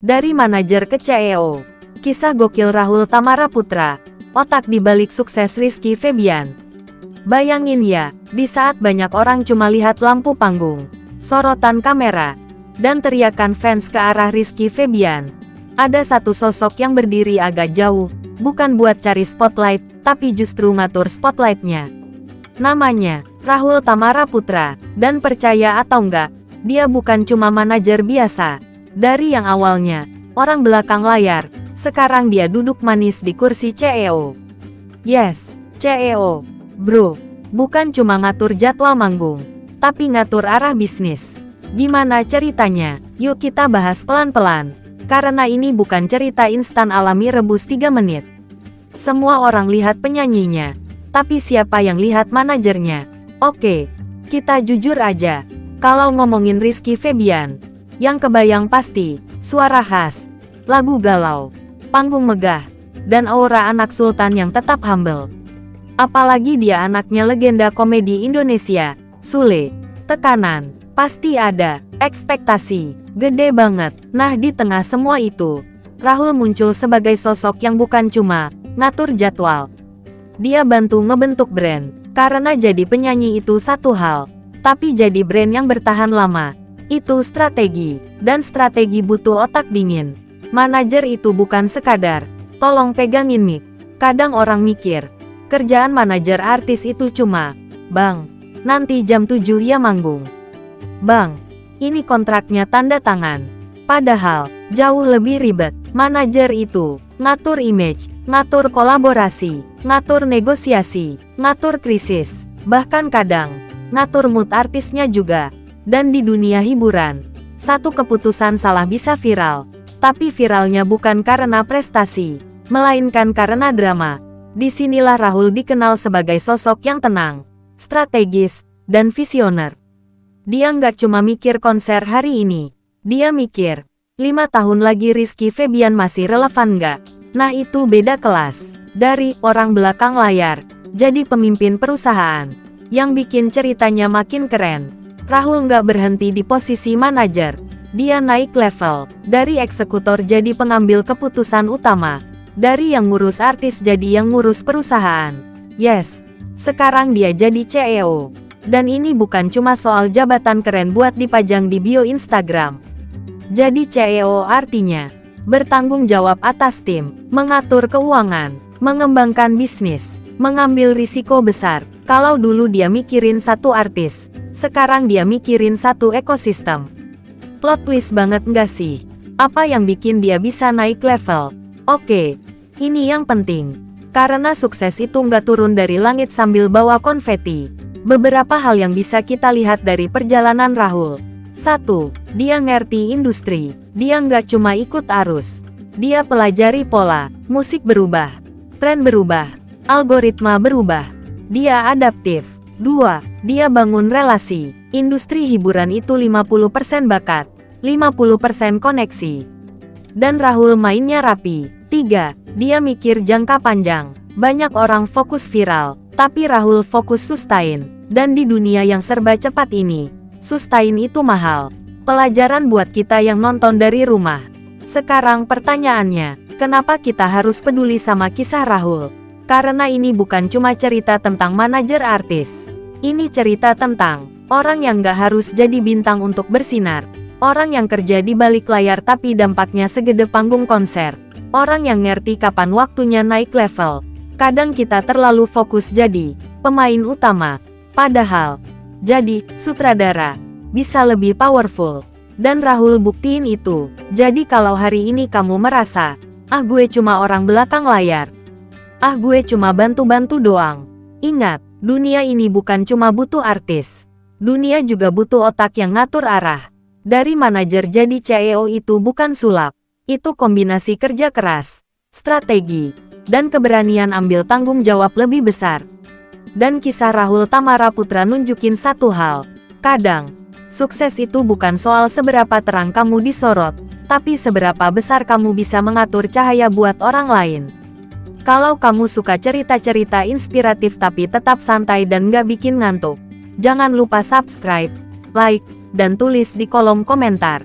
Dari manajer ke CEO. Kisah gokil Rahul Tamaraputra. Otak di balik sukses Rizky Febian. Bayangin ya, di saat banyak orang cuma lihat lampu panggung, sorotan kamera, dan teriakan fans ke arah Rizky Febian, ada satu sosok yang berdiri agak jauh, bukan buat cari spotlight, tapi justru ngatur spotlightnya. Namanya Rahul Tamaraputra, dan percaya atau enggak, dia bukan cuma manajer biasa. Dari yang awalnya orang belakang layar, sekarang dia duduk manis di kursi CEO. Yes, CEO, bro, bukan cuma ngatur jadwal manggung, tapi ngatur arah bisnis. Gimana ceritanya? Yuk kita bahas pelan-pelan, karena ini bukan cerita instan alami rebus 3 menit. Semua orang lihat penyanyinya, tapi siapa yang lihat manajernya? Oke, kita jujur aja, kalau ngomongin Rizky Febian, yang kebayang pasti, suara khas, lagu galau, panggung megah, dan aura anak sultan yang tetap humble. Apalagi dia anaknya legenda komedi Indonesia, Sule. Tekanan, pasti ada, ekspektasi, gede banget. Nah di tengah semua itu, Rahul muncul sebagai sosok yang bukan cuma ngatur jadwal. Dia bantu ngebentuk brand, karena jadi penyanyi itu satu hal, tapi jadi brand yang bertahan lama, itu strategi, dan strategi butuh otak dingin. Manajer itu bukan sekadar, tolong pegangin mic. Kadang orang mikir, kerjaan manajer artis itu cuma, Bang, nanti jam 7 ya manggung. Bang, ini kontraknya tanda tangan. Padahal, jauh lebih ribet. Manajer itu ngatur image, ngatur kolaborasi, ngatur negosiasi, ngatur krisis, bahkan kadang ngatur mood artisnya juga. Dan di dunia hiburan, satu keputusan salah bisa viral, tapi viralnya bukan karena prestasi, melainkan karena drama. Disinilah Rahul dikenal sebagai sosok yang tenang, strategis, dan visioner. Dia nggak cuma mikir konser hari ini, dia mikir, 5 tahun lagi Rizky Febian masih relevan nggak? Nah itu beda kelas. Dari orang belakang layar, jadi pemimpin perusahaan, yang bikin ceritanya makin keren. Rahul nggak berhenti di posisi manajer. Dia naik level, dari eksekutor jadi pengambil keputusan utama. Dari yang ngurus artis jadi yang ngurus perusahaan. Yes, sekarang dia jadi CEO. Dan ini bukan cuma soal jabatan keren buat dipajang di bio Instagram. Jadi CEO artinya bertanggung jawab atas tim, mengatur keuangan, mengembangkan bisnis, mengambil risiko besar. Kalau dulu dia mikirin satu artis, sekarang dia mikirin satu ekosistem. Plot twist banget nggak sih? Apa yang bikin dia bisa naik level? Oke, ini yang penting. Karena sukses itu nggak turun dari langit sambil bawa konveti. Beberapa hal yang bisa kita lihat dari perjalanan Rahul. 1. Dia ngerti industri. Dia nggak cuma ikut arus. Dia pelajari pola, musik berubah, tren berubah, algoritma berubah. Dia adaptif. 2. Dia bangun relasi. Industri hiburan itu 50% bakat, 50% koneksi. Dan Rahul mainnya rapi. 3. Dia mikir jangka panjang. Banyak orang fokus viral, tapi Rahul fokus sustain. Dan di dunia yang serba cepat ini, sustain itu mahal. Pelajaran buat kita yang nonton dari rumah. Sekarang pertanyaannya, kenapa kita harus peduli sama kisah Rahul? Karena ini bukan cuma cerita tentang manajer artis. Ini cerita tentang orang yang gak harus jadi bintang untuk bersinar. Orang yang kerja di balik layar tapi dampaknya segede panggung konser. Orang yang ngerti kapan waktunya naik level. Kadang kita terlalu fokus jadi pemain utama. Padahal, jadi sutradara bisa lebih powerful. Dan Rahul buktiin itu. Jadi kalau hari ini kamu merasa, gue cuma orang belakang layar. Gue cuma bantu-bantu doang. Ingat, dunia ini bukan cuma butuh artis. Dunia juga butuh otak yang ngatur arah. Dari manajer jadi CEO itu bukan sulap. Itu kombinasi kerja keras, strategi, dan keberanian ambil tanggung jawab lebih besar. Dan kisah Rahul Tamaraputra nunjukin satu hal. Kadang, sukses itu bukan soal seberapa terang kamu disorot, tapi seberapa besar kamu bisa mengatur cahaya buat orang lain. Kalau kamu suka cerita-cerita inspiratif tapi tetap santai dan gak bikin ngantuk, jangan lupa subscribe, like, dan tulis di kolom komentar.